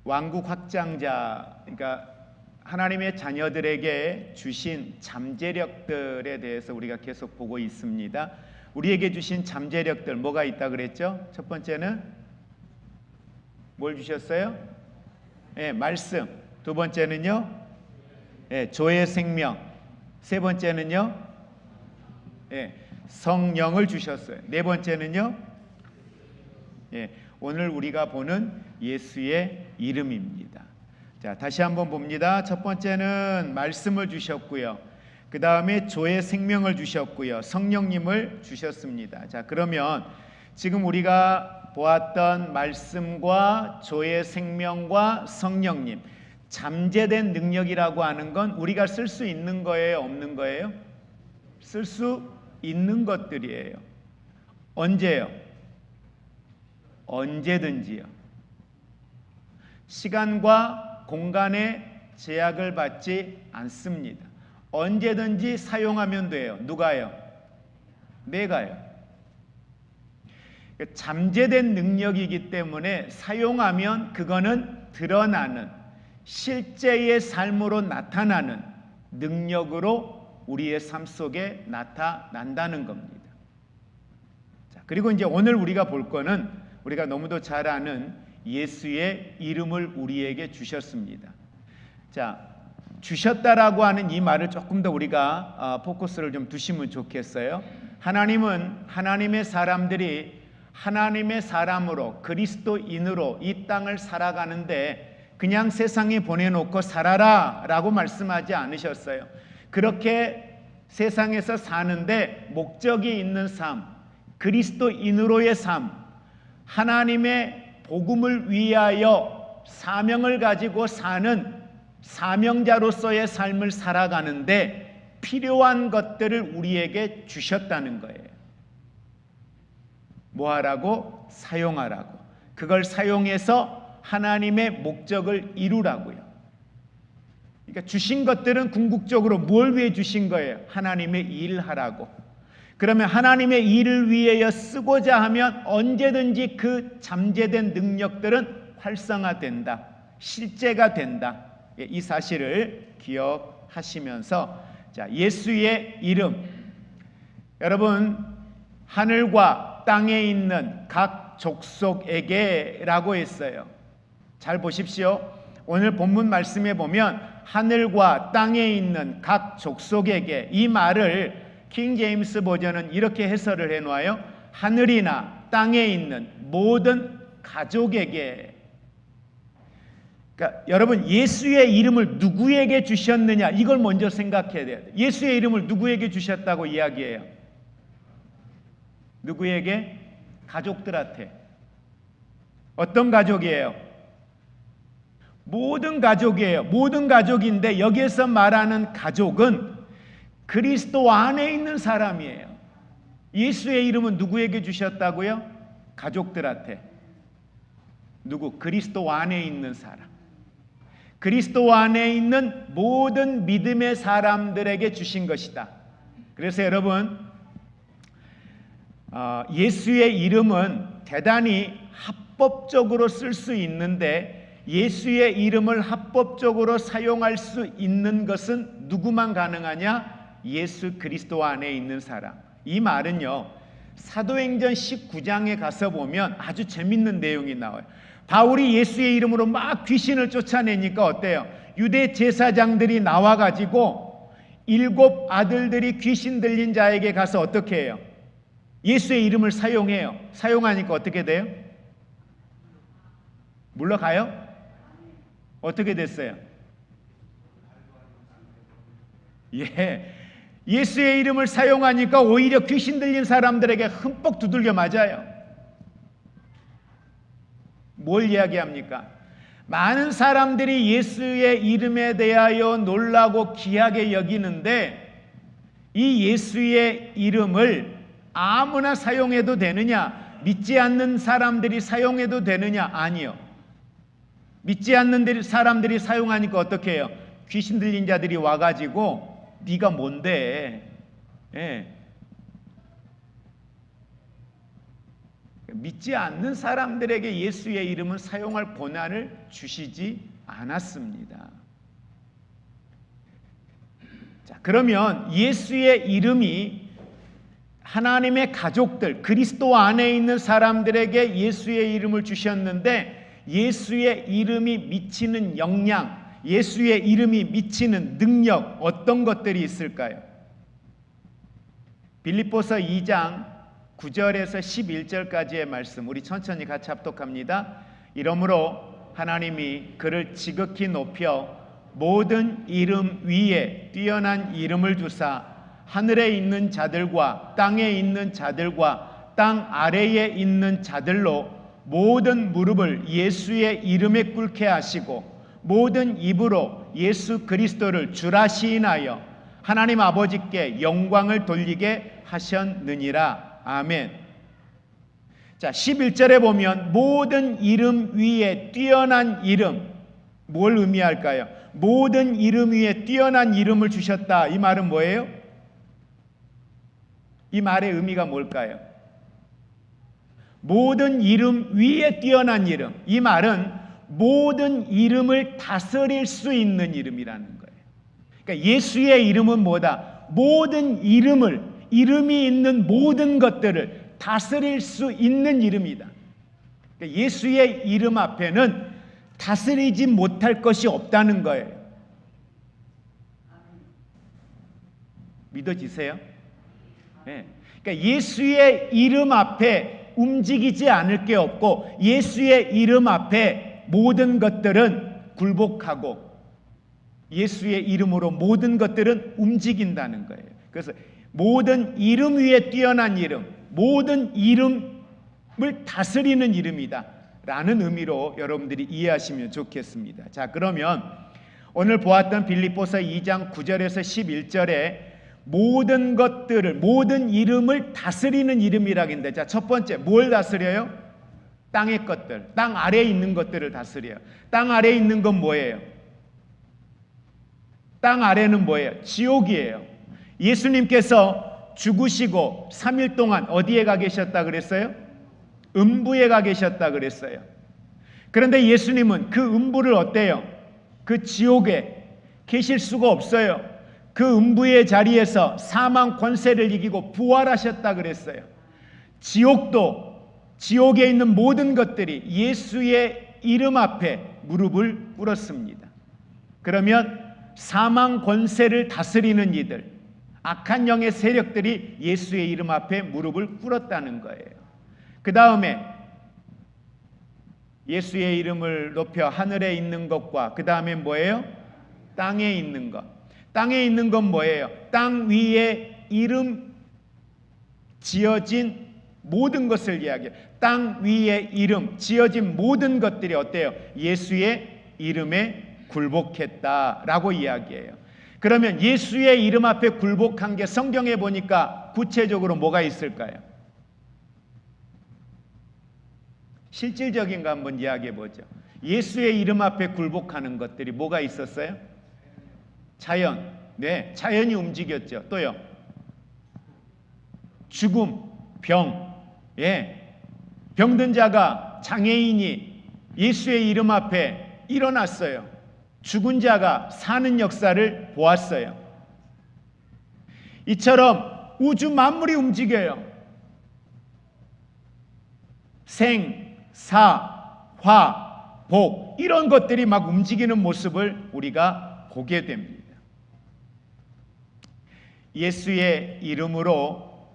왕국 확장자, 그러니까 하나님의 자녀들에게 주신 잠재력들에 대해서 우리가 계속 보고 있습니다. 우리에게 주신 잠재력들 뭐가 있다 그랬죠? 첫 번째는 뭘 주셨어요? 네, 말씀. 두 번째는요? 네, 조의 생명. 세 번째는요? 네, 성령을 주셨어요. 네 번째는요? 네, 오늘 우리가 보는 예수의 이름입니다. 자, 다시 한번 봅니다. 첫 번째는 말씀을 주셨고요. 그 다음에 조의 생명을 주셨고요. 성령님을 주셨습니다. 자, 그러면 지금 우리가 보았던 말씀과 조의 생명과 성령님, 잠재된 능력이라고 하는 건 우리가 쓸 수 있는 거예요? 없는 거예요? 쓸 수 있는 것들이에요. 언제요? 언제든지요. 시간과 공간의 제약을 받지 않습니다. 언제든지 사용하면 돼요. 누가요? 내가요. 잠재된 능력이기 때문에 사용하면 그거는 드러나는 실제의 삶으로 나타나는 능력으로 우리의 삶 속에 나타난다는 겁니다. 자, 그리고 이제 오늘 우리가 볼 거는 우리가 너무도 잘 아는 예수의 이름을 우리에게 주셨습니다. 자, 주셨다라고 하는 이 말을 조금 더 우리가 포커스를 좀 두시면 좋겠어요. 하나님은 하나님의 사람들이 하나님의 사람으로 그리스도인으로 이 땅을 살아가는데 그냥 세상에 보내놓고 살아라 라고 말씀하지 않으셨어요. 그렇게 세상에서 사는데 목적이 있는 삶, 그리스도인으로의 삶, 하나님의 복음을 위하여 사명을 가지고 사는 사명자로서의 삶을 살아가는데 필요한 것들을 우리에게 주셨다는 거예요. 뭐 하라고? 사용하라고. 그걸 사용해서 하나님의 목적을 이루라고요. 그러니까 주신 것들은 궁극적으로 뭘 위해 주신 거예요? 하나님의 일하라고. 그러면 하나님의 일을 위하여 쓰고자 하면 언제든지 그 잠재된 능력들은 활성화된다. 실제가 된다. 이 사실을 기억하시면서 자, 예수의 이름. 여러분, 하늘과 땅에 있는 각 족속에게 라고 했어요. 잘 보십시오. 오늘 본문 말씀에 보면 하늘과 땅에 있는 각 족속에게, 이 말을 킹 제임스 버전은 이렇게 해설을 해놓아요. 하늘이나 땅에 있는 모든 가족에게. 그러니까 여러분, 예수의 이름을 누구에게 주셨느냐, 이걸 먼저 생각해야 돼요. 예수의 이름을 누구에게 주셨다고 이야기해요? 누구에게? 가족들한테. 어떤 가족이에요? 모든 가족이에요. 모든 가족인데 여기에서 말하는 가족은 그리스도 안에 있는 사람이에요. 예수의 이름은 누구에게 주셨다고요? 가족들한테. 누구? 그리스도 안에 있는 사람. 그리스도 안에 있는 모든 믿음의 사람들에게 주신 것이다. 그래서 여러분, 예수의 이름은 대단히 합법적으로 쓸 수 있는데 예수의 이름을 합법적으로 사용할 수 있는 것은 누구만 가능하냐? 예수 그리스도 안에 있는 사람. 이 말은요, 사도행전 19장에 가서 보면 아주 재밌는 내용이 나와요. 바울이 예수의 이름으로 막 귀신을 쫓아내니까 어때요? 유대 제사장들이 나와가지고 7 아들들이 귀신 들린 자에게 가서 어떻게 해요? 예수의 이름을 사용해요. 사용하니까 어떻게 돼요? 물러가요? 어떻게 됐어요? 예, 예수의 이름을 사용하니까 오히려 귀신 들린 사람들에게 흠뻑 두들겨 맞아요. 뭘 이야기합니까? 많은 사람들이 예수의 이름에 대하여 놀라고 귀하게 여기는데 이 예수의 이름을 아무나 사용해도 되느냐? 믿지 않는 사람들이 사용해도 되느냐? 아니요. 믿지 않는 사람들이 사용하니까 어떻게 해요? 귀신 들린 자들이 와가지고 네가 뭔데? 예. 믿지 않는 사람들에게 예수의 이름을 사용할 권한을 주시지 않았습니다. 자, 그러면 예수의 이름이 하나님의 가족들, 그리스도 안에 있는 사람들에게 예수의 이름을 주셨는데 예수의 이름이 미치는 영향, 예수의 이름이 미치는 능력, 어떤 것들이 있을까요? 빌립보서 2장 9절에서 11절까지의 말씀 우리 천천히 같이 합독합니다. 이러므로 하나님이 그를 지극히 높여 모든 이름 위에 뛰어난 이름을 주사 하늘에 있는 자들과 땅에 있는 자들과 땅 아래에 있는 자들로 모든 무릎을 예수의 이름에 꿇게 하시고 모든 입으로 예수 그리스도를 주라 시인하여 하나님 아버지께 영광을 돌리게 하셨느니라. 아멘. 자, 11절에 보면 모든 이름 위에 뛰어난 이름, 뭘 의미할까요? 모든 이름 위에 뛰어난 이름을 주셨다. 이 말은 뭐예요? 이 말의 의미가 뭘까요? 모든 이름 위에 뛰어난 이름. 이 말은 모든 이름을 다스릴 수 있는 이름이라는 거예요. 그러니까 예수의 이름은 뭐다? 모든 이름이 있는 모든 것들을 다스릴 수 있는 이름이다. 그러니까 예수의 이름 앞에는 다스리지 못할 것이 없다는 거예요. 믿어지세요? 네. 그러니까 예수의 이름 앞에 움직이지 않을 게 없고 예수의 이름 앞에 모든 것들은 굴복하고 예수의 이름으로 모든 것들은 움직인다는 거예요. 그래서 모든 이름 위에 뛰어난 이름, 모든 이름을 다스리는 이름이다 라는 의미로 여러분들이 이해하시면 좋겠습니다. 자, 그러면 오늘 보았던 빌립보서 2장 9절에서 11절에 모든 것들을, 모든 이름을 다스리는 이름이라고 했는데, 자, 첫 번째 뭘 다스려요? 땅의 것들, 땅 아래에 있는 것들을 다스려요. 땅 아래에 있는 건 뭐예요? 땅 아래는 뭐예요? 지옥이에요. 예수님께서 죽으시고 3일 동안 어디에 가 계셨다 그랬어요? 음부에 가 계셨다 그랬어요. 그런데 예수님은 그 음부를 어때요? 그 지옥에 계실 수가 없어요. 그 음부의 자리에서 사망 권세를 이기고 부활하셨다 그랬어요. 지옥에 있는 모든 것들이 예수의 이름 앞에 무릎을 꿇었습니다. 그러면 사망 권세를 다스리는 이들, 악한 영의 세력들이 예수의 이름 앞에 무릎을 꿇었다는 거예요. 그 다음에 예수의 이름을 높여 하늘에 있는 것과 그 다음에 뭐예요? 땅에 있는 것. 땅에 있는 건 뭐예요? 땅 위에 이름 지어진 모든 것을 이야기해요. 땅 위에 이름 지어진 모든 것들이 어때요? 예수의 이름에 굴복했다라고 이야기해요. 그러면 예수의 이름 앞에 굴복한 게 성경에 보니까 구체적으로 뭐가 있을까요? 실질적인 거 한번 이야기해 보죠. 예수의 이름 앞에 굴복하는 것들이 뭐가 있었어요? 자연, 네, 자연이 움직였죠. 또요, 죽음, 병, 예, 병든 자가, 장애인이 예수의 이름 앞에 일어났어요. 죽은 자가 사는 역사를 보았어요. 이처럼 우주 만물이 움직여요. 생, 사, 화, 복, 이런 것들이 막 움직이는 모습을 우리가 보게 됩니다. 예수의 이름으로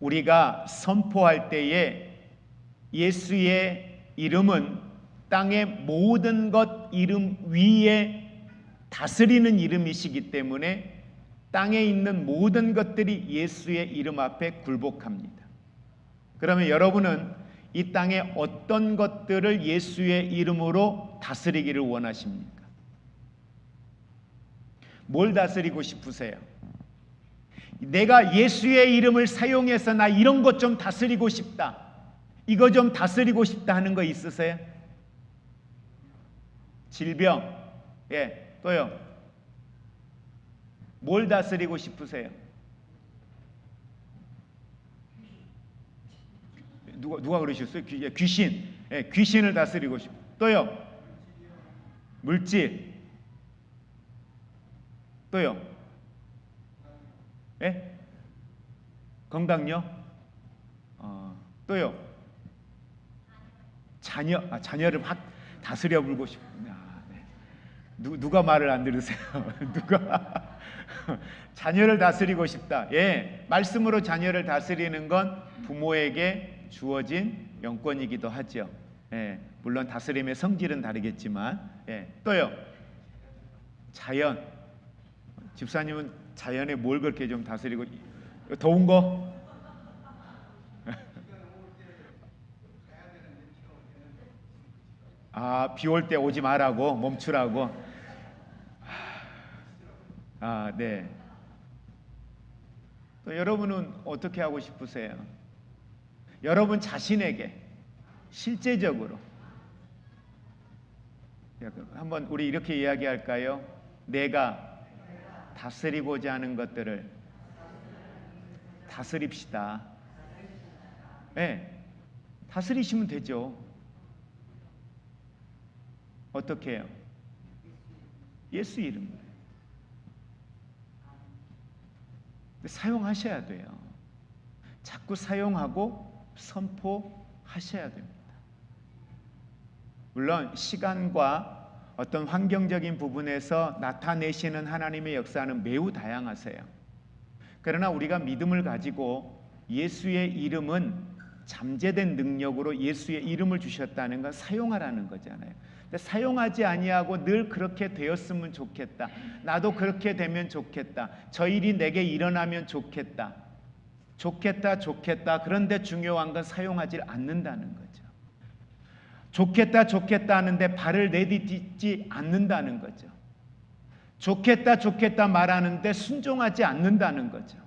우리가 선포할 때에 예수의 이름은 땅의 모든 것 이름 위에 다스리는 이름이시기 때문에 땅에 있는 모든 것들이 예수의 이름 앞에 굴복합니다. 그러면 여러분은 이 땅의 어떤 것들을 예수의 이름으로 다스리기를 원하십니까? 뭘 다스리고 싶으세요? 내가 예수의 이름을 사용해서 나 이런 것 좀 다스리고 싶다, 이거 좀 다스리고 싶다 하는 거 있으세요? 질병, 예, 또요. 뭘 다스리고 싶으세요? 누가 그러셨어요? 귀신. 예, 귀신을 다스리고 싶다. 또요. 물질. 또요. 예? 건강요? 또요. 자녀를 확 다스려 불고 싶구나. 네. 누가 말을 안 들으세요? 누가 자녀를 다스리고 싶다. 예, 말씀으로 자녀를 다스리는 건 부모에게 주어진 영권이기도 하죠. 예, 물론 다스림의 성질은 다르겠지만, 예, 또요. 자연. 집사님은 자연에 뭘 그렇게 좀 다스리고, 더운 거? 비 올 때 오지 말라고, 멈추라고. 네. 또 여러분은 어떻게 하고 싶으세요? 여러분 자신에게 실제적으로 한번 우리 이렇게 이야기할까요? 내가 다스리고자 하는 것들을 다스립시다. 네, 다스리시면 되죠. 어떻게 해요? 예수 이름으로. 사용하셔야 돼요. 자꾸 사용하고 선포하셔야 됩니다. 물론 시간과 어떤 환경적인 부분에서 나타내시는 하나님의 역사는 매우 다양하세요. 그러나 우리가 믿음을 가지고 예수의 이름은 잠재된 능력으로 예수의 이름을 주셨다는 건 사용하라는 거잖아요. 근데 사용하지 아니하고 늘 그렇게 되었으면 좋겠다. 나도 그렇게 되면 좋겠다. 저 일이 내게 일어나면 좋겠다. 좋겠다. 그런데 중요한 건 사용하지 않는다는 거죠. 좋겠다 하는데 발을 내딛지 않는다는 거죠. 좋겠다 말하는데 순종하지 않는다는 거죠.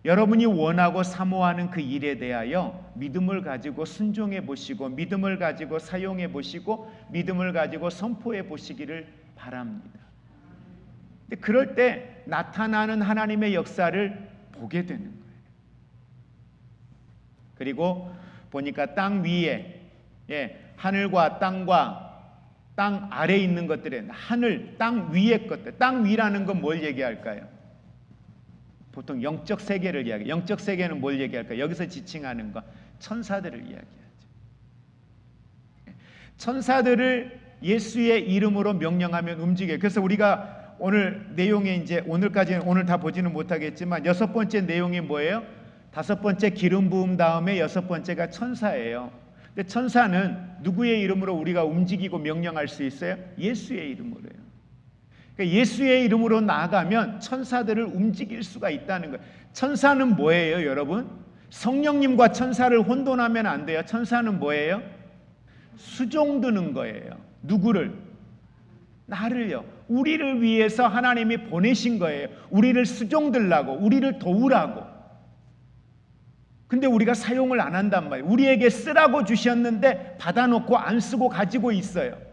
여러분이 원하고 사모하는 그 일에 대하여 믿음을 가지고 순종해 보시고, 믿음을 가지고 사용해 보시고, 믿음을 가지고 선포해 보시기를 바랍니다. 근데 그럴 때 나타나는 하나님의 역사를 보게 되는 거예요. 그리고 보니까 땅 위에, 하늘과 땅 아래에 있는 것들에, 하늘, 땅 위의 것들, 땅 위라는 건 뭘 얘기할까요? 보통 영적 세계를 이야기해요. 영적 세계는 뭘 얘기할까요? 여기서 지칭하는 거 천사들을 이야기하죠. 천사들을 예수의 이름으로 명령하면 움직여요. 그래서 우리가 오늘 내용에 이제 오늘 다 보지는 못하겠지만 6번째 내용이 뭐예요? 5번째 기름 부음 다음에 6번째가 천사예요. 근데 천사는 누구의 이름으로 우리가 움직이고 명령할 수 있어요? 예수의 이름으로요. 예수의 이름으로 나아가면 천사들을 움직일 수가 있다는 거예요. 천사는 뭐예요, 여러분? 성령님과 천사를 혼돈하면 안 돼요. 천사는 뭐예요? 수종드는 거예요. 누구를? 나를요. 우리를 위해서 하나님이 보내신 거예요. 우리를 수종들라고, 우리를 도우라고. 근데 우리가 사용을 안 한단 말이에요. 우리에게 쓰라고 주셨는데 받아놓고 안 쓰고 가지고 있어요.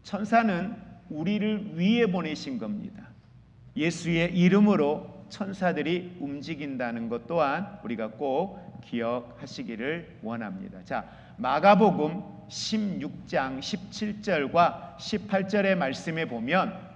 천사는 우리를 위해 보내신 겁니다. 예수의 이름으로 천사들이 움직인다는 것 또한 우리가 꼭 기억하시기를 원합니다. 자, 마가복음 16장 17절과 18절의 말씀에 보면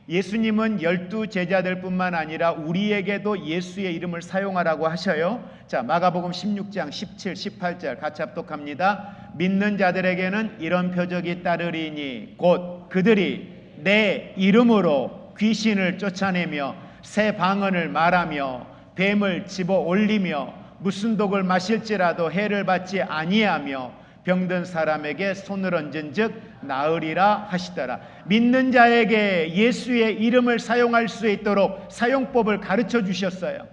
예수님은 12 제자들뿐만 아니라 우리에게도 예수의 이름을 사용하라고 하셔요. 자, 마가복음 16장 17, 18절 같이 합독합니다. 믿는 자들에게는 이런 표적이 따르리니 곧 그들이 내 이름으로 귀신을 쫓아내며 새 방언을 말하며 뱀을 집어 올리며 무슨 독을 마실지라도 해를 받지 아니하며 병든 사람에게 손을 얹은즉 나으리라 하시더라. 믿는 자에게 예수의 이름을 사용할 수 있도록 사용법을 가르쳐 주셨어요.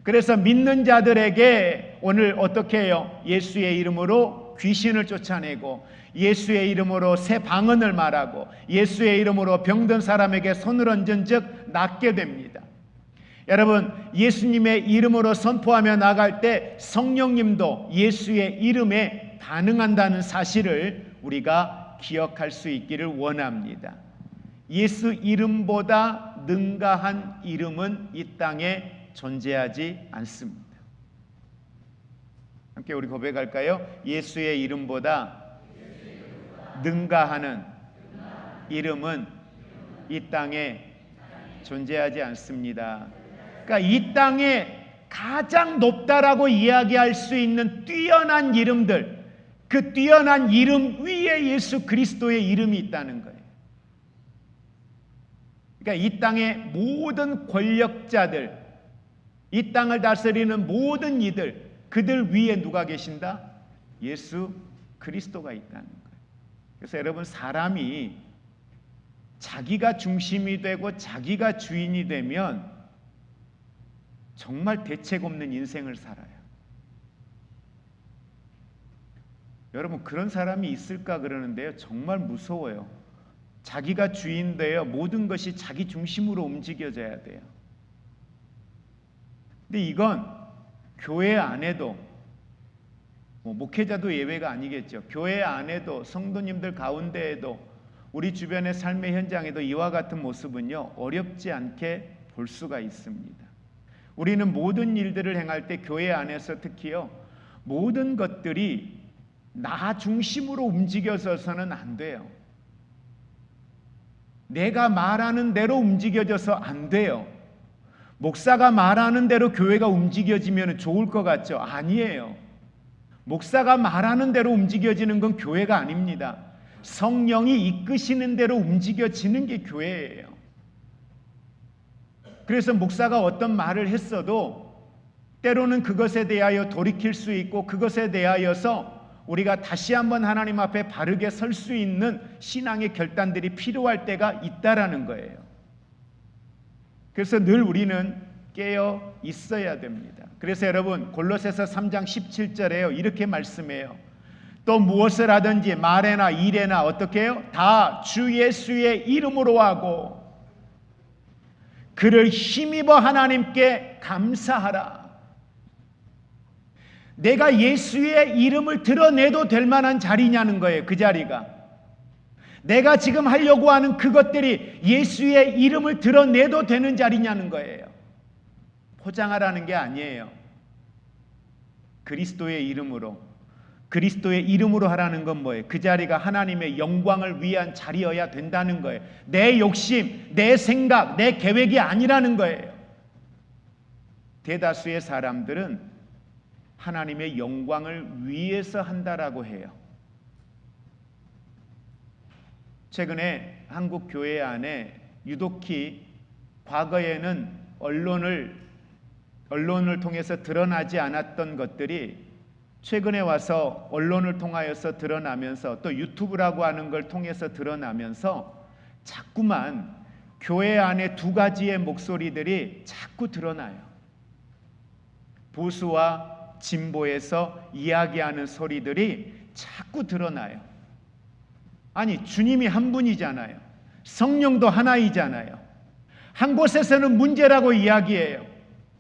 그래서 믿는 자들에게 오늘 어떻게 해요? 예수의 이름으로 귀신을 쫓아내고 예수의 이름으로 새 방언을 말하고 예수의 이름으로 병든 사람에게 손을 얹은즉 낫게 됩니다. 여러분, 예수님의 이름으로 선포하며 나갈 때 성령님도 예수의 이름에 반응한다는 사실을 우리가 기억할 수 있기를 원합니다. 예수 이름보다 능가한 이름은 이 땅에 존재하지 않습니다. 함께 우리 고백할까요? 예수의 이름보다 능가하는 이름은 이 땅에 존재하지 않습니다. 그러니까 이 땅에 가장 높다라고 이야기할 수 있는 뛰어난 이름들, 그 뛰어난 이름 위에 예수 그리스도의 이름이 있다는 거예요. 그러니까 이 땅의 모든 권력자들, 이 땅을 다스리는 모든 이들, 그들 위에 누가 계신다? 예수 그리스도가 있다는 거예요. 그래서 여러분, 사람이 자기가 중심이 되고 자기가 주인이 되면 정말 대책 없는 인생을 살아요. 여러분, 그런 사람이 있을까 그러는데요, 정말 무서워요. 자기가 주인 되어 모든 것이 자기 중심으로 움직여져야 돼요. 근데 이건 교회 안에도, 목회자도 예외가 아니겠죠. 교회 안에도, 성도님들 가운데에도, 우리 주변의 삶의 현장에도 이와 같은 모습은요, 어렵지 않게 볼 수가 있습니다. 우리는 모든 일들을 행할 때 교회 안에서 특히요, 모든 것들이 나 중심으로 움직여져서는 안 돼요. 내가 말하는 대로 움직여져서 안 돼요. 목사가 말하는 대로 교회가 움직여지면 좋을 것 같죠? 아니에요. 목사가 말하는 대로 움직여지는 건 교회가 아닙니다. 성령이 이끄시는 대로 움직여지는 게 교회예요. 그래서 목사가 어떤 말을 했어도 때로는 그것에 대하여 돌이킬 수 있고, 그것에 대하여서 우리가 다시 한번 하나님 앞에 바르게 설 수 있는 신앙의 결단들이 필요할 때가 있다라는 거예요. 그래서 늘 우리는 깨어 있어야 됩니다. 그래서 여러분, 골로새서 3장 17절에요, 이렇게 말씀해요. 또 무엇을 하든지 말에나 일에나 어떻게 해요? 다 주 예수의 이름으로 하고 그를 힘입어 하나님께 감사하라. 내가 예수의 이름을 드러내도 될 만한 자리냐는 거예요. 그 자리가. 내가 지금 하려고 하는 그것들이 예수의 이름을 드러내도 되는 자리냐는 거예요. 포장하라는 게 아니에요. 그리스도의 이름으로, 그리스도의 이름으로 하라는 건 뭐예요? 그 자리가 하나님의 영광을 위한 자리여야 된다는 거예요. 내 욕심, 내 생각, 내 계획이 아니라는 거예요. 대다수의 사람들은 하나님의 영광을 위해서 한다라고 해요. 최근에 한국 교회 안에 유독히 과거에는 언론을 통해서 드러나지 않았던 것들이 최근에 와서 언론을 통하여서 드러나면서, 또 유튜브라고 하는 걸 통해서 드러나면서 자꾸만 교회 안에 두 가지의 목소리들이 자꾸 드러나요. 보수와 진보에서 이야기하는 소리들이 자꾸 드러나요. 아니, 주님이 한 분이잖아요. 성령도 하나이잖아요. 한 곳에서는 문제라고 이야기해요.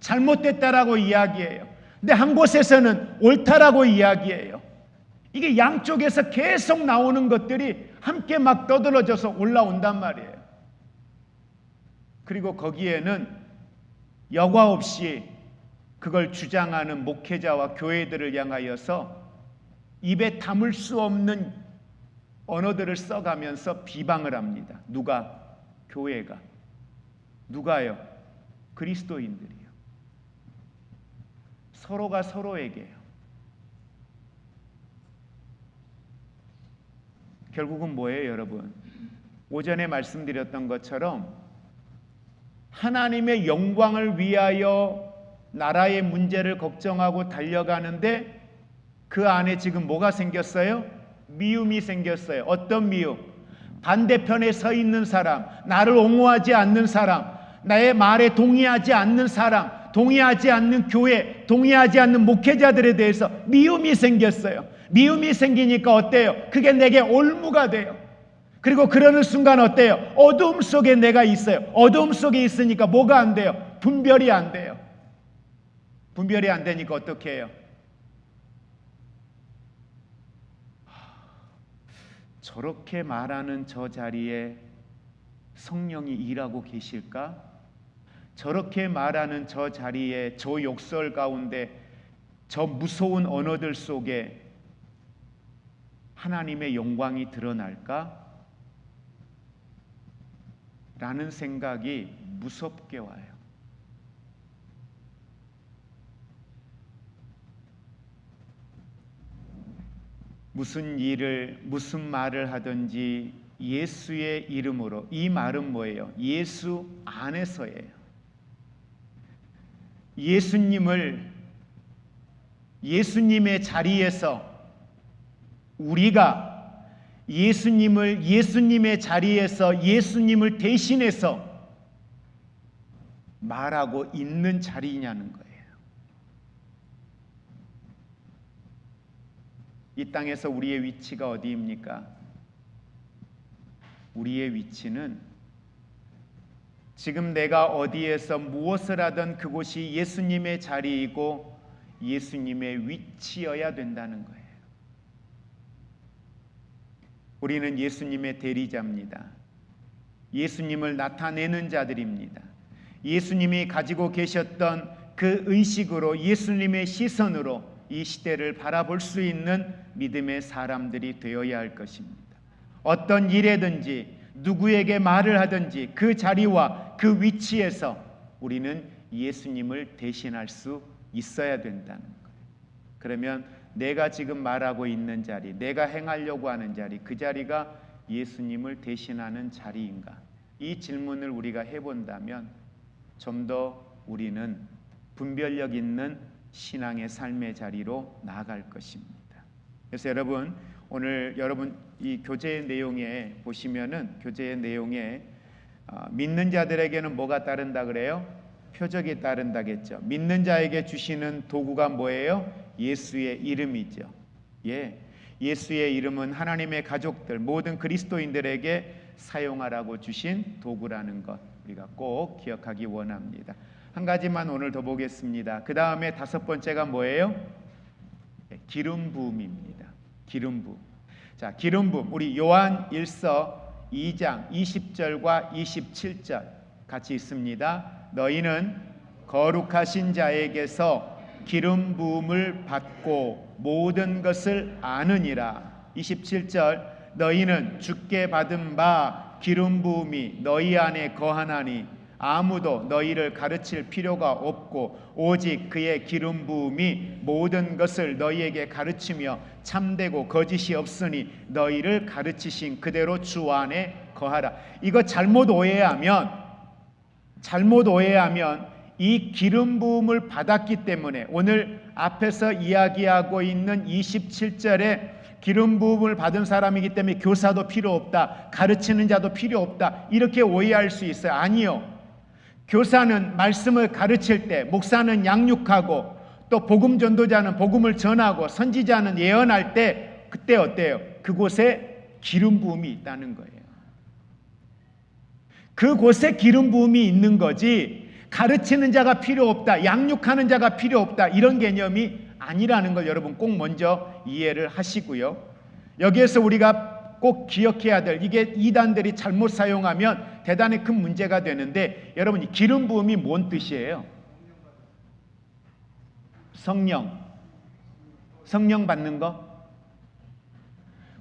잘못됐다라고 이야기해요. 근데 한 곳에서는 옳다라고 이야기해요. 이게 양쪽에서 계속 나오는 것들이 함께 막 떠들어져서 올라온단 말이에요. 그리고 거기에는 여과 없이 그걸 주장하는 목회자와 교회들을 향하여서 입에 담을 수 없는 언어들을 써가면서 비방을 합니다. 누가? 교회가. 누가요? 그리스도인들이요. 서로가 서로에게요. 결국은 뭐예요, 여러분? 오전에 말씀드렸던 것처럼 하나님의 영광을 위하여 나라의 문제를 걱정하고 달려가는데 그 안에 지금 뭐가 생겼어요? 미움이 생겼어요. 어떤 미움? 반대편에 서 있는 사람, 나를 옹호하지 않는 사람, 나의 말에 동의하지 않는 사람, 동의하지 않는 교회, 동의하지 않는 목회자들에 대해서 미움이 생겼어요. 미움이 생기니까 어때요? 그게 내게 올무가 돼요. 그리고 그러는 순간 어때요? 어두움 속에 내가 있어요. 어두움 속에 있으니까 뭐가 안 돼요? 분별이 안 돼요. 분별이 안 되니까 어떻게 해요? 저렇게 말하는 저 자리에 성령이 일하고 계실까? 저렇게 말하는 저 자리에, 저 욕설 가운데, 저 무서운 언어들 속에 하나님의 영광이 드러날까? 라는 생각이 무섭게 와요. 무슨 일을, 무슨 말을 하든지 예수의 이름으로. 이 말은 뭐예요? 예수 안에서예요. 예수님의 자리에서 우리가 예수님의 자리에서 예수님을 대신해서 말하고 있는 자리냐는 거예요. 이 땅에서 우리의 위치가 어디입니까? 우리의 위치는 지금 내가 어디에서 무엇을 하든 그곳이 예수님의 자리이고 예수님의 위치여야 된다는 거예요. 우리는 예수님의 대리자입니다. 예수님을 나타내는 자들입니다. 예수님이 가지고 계셨던 그 의식으로, 예수님의 시선으로 이 시대를 바라볼 수 있는 믿음의 사람들이 되어야 할 것입니다. 어떤 일에든지 누구에게 말을 하든지 그 자리와 그 위치에서 우리는 예수님을 대신할 수 있어야 된다는 거예요. 그러면 내가 지금 말하고 있는 자리, 내가 행하려고 하는 자리, 그 자리가 예수님을 대신하는 자리인가? 이 질문을 우리가 해본다면 좀 더 우리는 분별력 있는 신앙의 삶의 자리로 나아갈 것입니다. 그래서 여러분, 오늘 여러분 이 교제의 내용에 보시면은, 교제의 내용에 믿는 자들에게는 뭐가 따른다 그래요? 표적이 따른다겠죠. 믿는 자에게 주시는 도구가 뭐예요? 예수의 이름이죠. 예수의 이름은 하나님의 가족들, 모든 그리스도인들에게 사용하라고 주신 도구라는 것, 우리가 꼭 기억하기 원합니다. 한 가지만 오늘 더 보겠습니다. 그 다음에 다섯 번째가 뭐예요? 기름 부음입니다. 기름 부음. 자, 기름 부음. 우리 요한 1서 2장 20절과 27절 같이 있습니다. 너희는 거룩하신 자에게서 기름 부음을 받고 모든 것을 아느니라. 27절 너희는 주께 받은 바 기름 부음이 너희 안에 거하나니 아무도 너희를 가르칠 필요가 없고 오직 그의 기름 부음이 모든 것을 너희에게 가르치며 참되고 거짓이 없으니 너희를 가르치신 그대로 주 안에 거하라. 이거 잘못 오해하면 이 기름 부음을 받았기 때문에 오늘 앞에서 이야기하고 있는 27절에 기름 부음을 받은 사람이기 때문에 교사도 필요 없다, 가르치는 자도 필요 없다, 이렇게 오해할 수 있어요. 아니요. 교사는 말씀을 가르칠 때, 목사는 양육하고, 또 복음 전도자는 복음을 전하고, 선지자는 예언할 때 그때 어때요? 그곳에 기름 부음이 있다는 거예요. 그곳에 기름 부음이 있는 거지 가르치는 자가 필요 없다, 양육하는 자가 필요 없다, 이런 개념이 아니라는 걸 여러분 꼭 먼저 이해를 하시고요. 여기에서 우리가 꼭 기억해야 될, 이게 이단들이 잘못 사용하면 대단히 큰 문제가 되는데, 여러분 이 기름 부음이 뭔 뜻이에요? 성령 받는 거.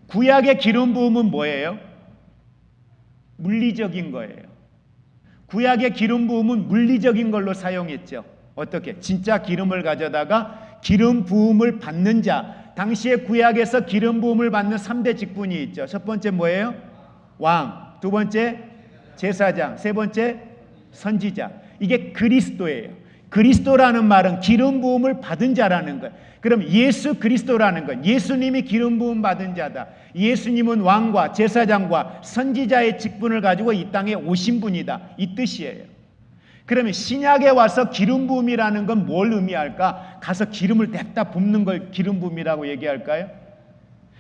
구약의 기름 부음은 뭐예요? 물리적인 거예요. 구약의 기름 부음은 물리적인 걸로 사용했죠. 어떻게? 진짜 기름을 가져다가 기름 부음을 받는 자. 당시에 구약에서 기름 부음을 받는 3대 직분이 있죠. 첫 번째 뭐예요? 왕. 두 번째 제사장. 세 번째 선지자. 이게 그리스도예요. 그리스도라는 말은 기름 부음을 받은 자라는 거예요. 그럼 예수 그리스도라는 건 예수님이 기름 부음 받은 자다. 예수님은 왕과 제사장과 선지자의 직분을 가지고 이 땅에 오신 분이다, 이 뜻이에요. 그러면 신약에 와서 기름 부음이라는 건 뭘 의미할까? 가서 기름을 냅다 붓는 걸 기름 부음이라고 얘기할까요?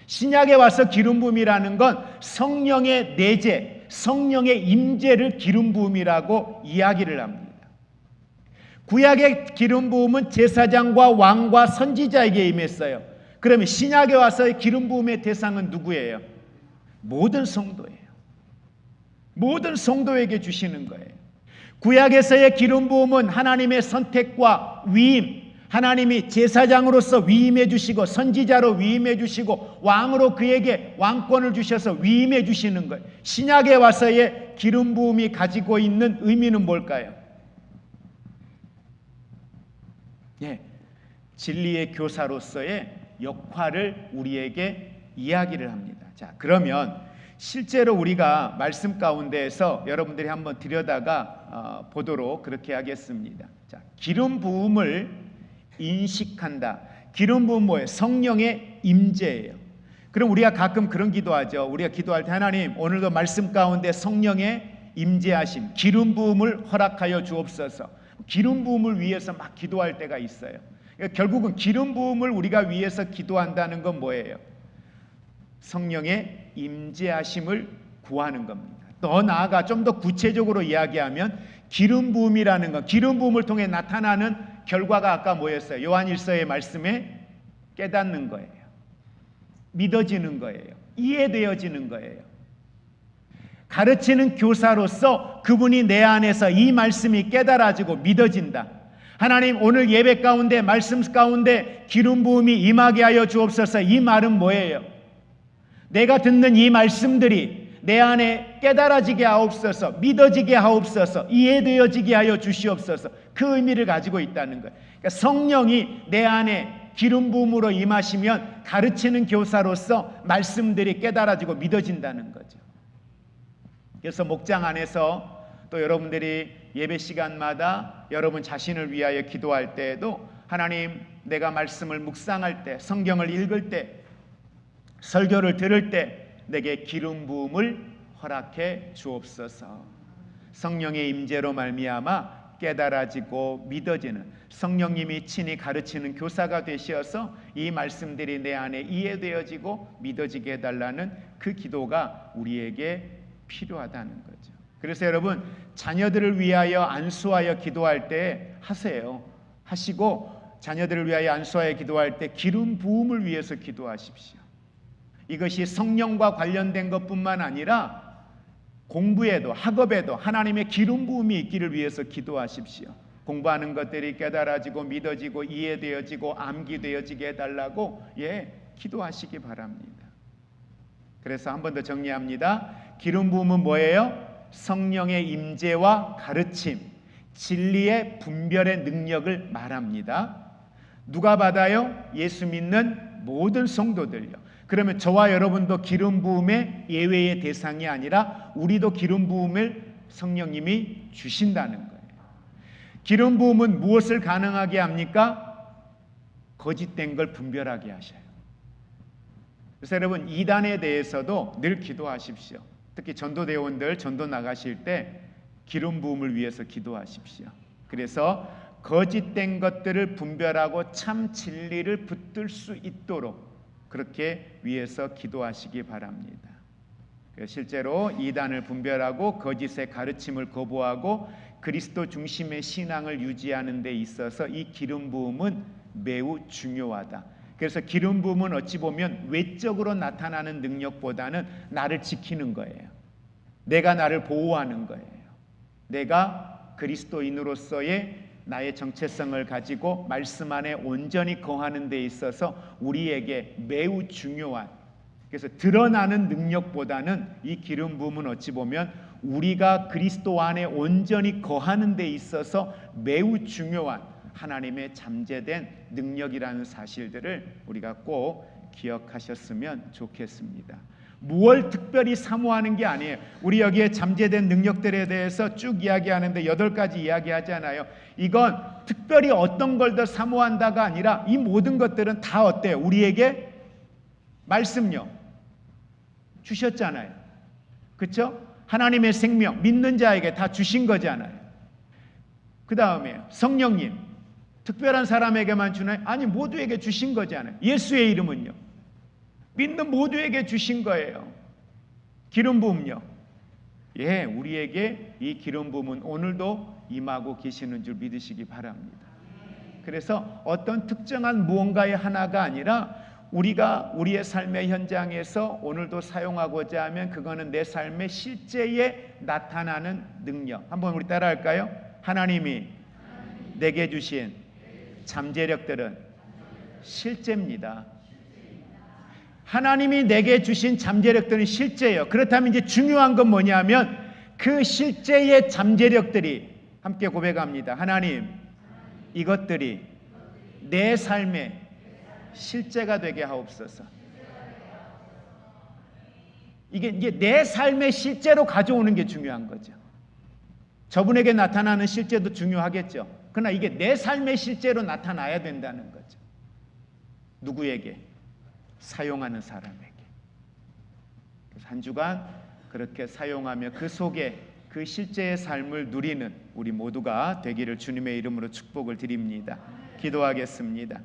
신약에 와서 기름 부음이라는 건 성령의 내재, 성령의 임재를 기름 부음이라고 이야기를 합니다. 구약의 기름 부음은 제사장과 왕과 선지자에게 임했어요. 그러면 신약에 와서의 기름 부음의 대상은 누구예요? 모든 성도예요. 모든 성도에게 주시는 거예요. 구약에서의 기름 부음은 하나님의 선택과 위임, 하나님이 제사장으로서 위임해 주시고 선지자로 위임해 주시고 왕으로 그에게 왕권을 주셔서 위임해 주시는 거예요. 신약에 와서의 기름 부음이 가지고 있는 의미는 뭘까요? 진리의 교사로서의 역할을 우리에게 이야기를 합니다. 자, 그러면 실제로 우리가 말씀 가운데에서 여러분들이 한번 들여다가 보도록 그렇게 하겠습니다. 자, 기름 부음을 인식한다. 기름 부음 뭐예요? 성령의 임재예요. 그럼 우리가 가끔 그런 기도하죠. 우리가 기도할 때 하나님 오늘도 말씀 가운데 성령의 임재하심, 기름 부음을 허락하여 주옵소서. 기름 부음을 위해서 막 기도할 때가 있어요. 그러니까 결국은 기름 부음을 우리가 위해서 기도한다는 건 뭐예요? 성령의 임재하심을 구하는 겁니다. 더 나아가 좀 더 구체적으로 이야기하면 기름 부음이라는 건 기름 부음을 통해 나타나는 결과가 아까 뭐였어요? 요한일서의 말씀에 깨닫는 거예요. 믿어지는 거예요. 이해되어지는 거예요. 가르치는 교사로서 그분이 내 안에서 이 말씀이 깨달아지고 믿어진다. 하나님 오늘 예배 가운데 말씀 가운데 기름 부음이 임하게 하여 주옵소서. 이 말은 뭐예요? 내가 듣는 이 말씀들이 내 안에 깨달아지게 하옵소서, 믿어지게 하옵소서, 이해되어지게 하여 주시옵소서. 그 의미를 가지고 있다는 거예요. 그러니까 성령이 내 안에 기름 부음으로 임하시면 가르치는 교사로서 말씀들이 깨달아지고 믿어진다는 거죠. 그래서 목장 안에서 또 여러분들이 예배 시간마다 여러분 자신을 위하여 기도할 때에도 하나님 내가 말씀을 묵상할 때, 성경을 읽을 때, 설교를 들을 때 내게 기름 부음을 허락해 주옵소서. 성령의 임재로 말미암아 깨달아지고 믿어지는 성령님이 친히 가르치는 교사가 되셔서 이 말씀들이 내 안에 이해되어지고 믿어지게 해달라는 그 기도가 우리에게 필요하다는 거죠. 그래서 여러분 자녀들을 위하여 안수하여 기도할 때 하세요. 하시고 자녀들을 위하여 안수하여 기도할 때 기름 부음을 위해서 기도하십시오. 이것이 성령과 관련된 것뿐만 아니라 공부에도 학업에도 하나님의 기름 부음이 있기를 위해서 기도하십시오. 공부하는 것들이 깨달아지고 믿어지고 이해되어지고 암기되어지게 해달라고 기도하시기 바랍니다. 그래서 한 번 더 정리합니다. 기름 부음은 뭐예요? 성령의 임재와 가르침, 진리의 분별의 능력을 말합니다. 누가 받아요? 예수 믿는 모든 성도들요. 그러면 저와 여러분도 기름 부음의 예외의 대상이 아니라 우리도 기름 부음을 성령님이 주신다는 거예요. 기름 부음은 무엇을 가능하게 합니까? 거짓된 걸 분별하게 하셔요. 그래서 여러분 이단에 대해서도 늘 기도하십시오. 특히 전도대원들 전도 나가실 때 기름 부음을 위해서 기도하십시오. 그래서 거짓된 것들을 분별하고 참 진리를 붙들 수 있도록 그렇게 위해서 기도하시기 바랍니다. 실제로 이단을 분별하고 거짓의 가르침을 거부하고 그리스도 중심의 신앙을 유지하는 데 있어서 이 기름 부음은 매우 중요하다. 그래서 기름 부음은 어찌 보면 외적으로 나타나는 능력보다는 나를 지키는 거예요. 내가 나를 보호하는 거예요. 내가 그리스도인으로서의 나의 정체성을 가지고 말씀 안에 온전히 거하는 데 있어서 우리에게 매우 중요한, 그래서 드러나는 능력보다는 이 기름 부음은 어찌 보면 우리가 그리스도 안에 온전히 거하는 데 있어서 매우 중요한 하나님의 잠재된 능력이라는 사실들을 우리가 꼭 기억하셨으면 좋겠습니다. 무엇 특별히 사모하는 게 아니에요. 우리 여기에 잠재된 능력들에 대해서 쭉 이야기하는데 8가지 이야기하잖아요. 이건 특별히 어떤 걸 더 사모한다가 아니라 이 모든 것들은 다 어때요? 우리에게 말씀요 주셨잖아요. 그렇죠? 하나님의 생명 믿는 자에게 다 주신 거잖아요. 그 다음에 성령님 특별한 사람에게만 주나요? 아니 모두에게 주신 거잖아요. 예수의 이름은요 믿는 모두에게 주신 거예요. 기름 부음요. 우리에게 이 기름 부음은 오늘도 임하고 계시는 줄 믿으시기 바랍니다. 그래서 어떤 특정한 무언가의 하나가 아니라 우리가 우리의 삶의 현장에서 오늘도 사용하고자 하면 그거는 내 삶의 실제에 나타나는 능력. 한번 우리 따라할까요? 하나님이 내게 주신 잠재력들은 실제입니다. 하나님이 내게 주신 잠재력들은 실제예요. 그렇다면 이제 중요한 건 뭐냐면 그 실제의 잠재력들이, 함께 고백합니다. 하나님, 이것들이 내 삶의 실제가 되게 하옵소서. 이게 내 삶의 실제로 가져오는 게 중요한 거죠. 저분에게 나타나는 실제도 중요하겠죠. 그러나 이게 내 삶의 실제로 나타나야 된다는 거죠. 누구에게? 사용하는 사람에게. 그래서 한 주간 그렇게 사용하며 그 속에 그 실제의 삶을 누리는 우리 모두가 되기를 주님의 이름으로 축복을 드립니다. 기도하겠습니다.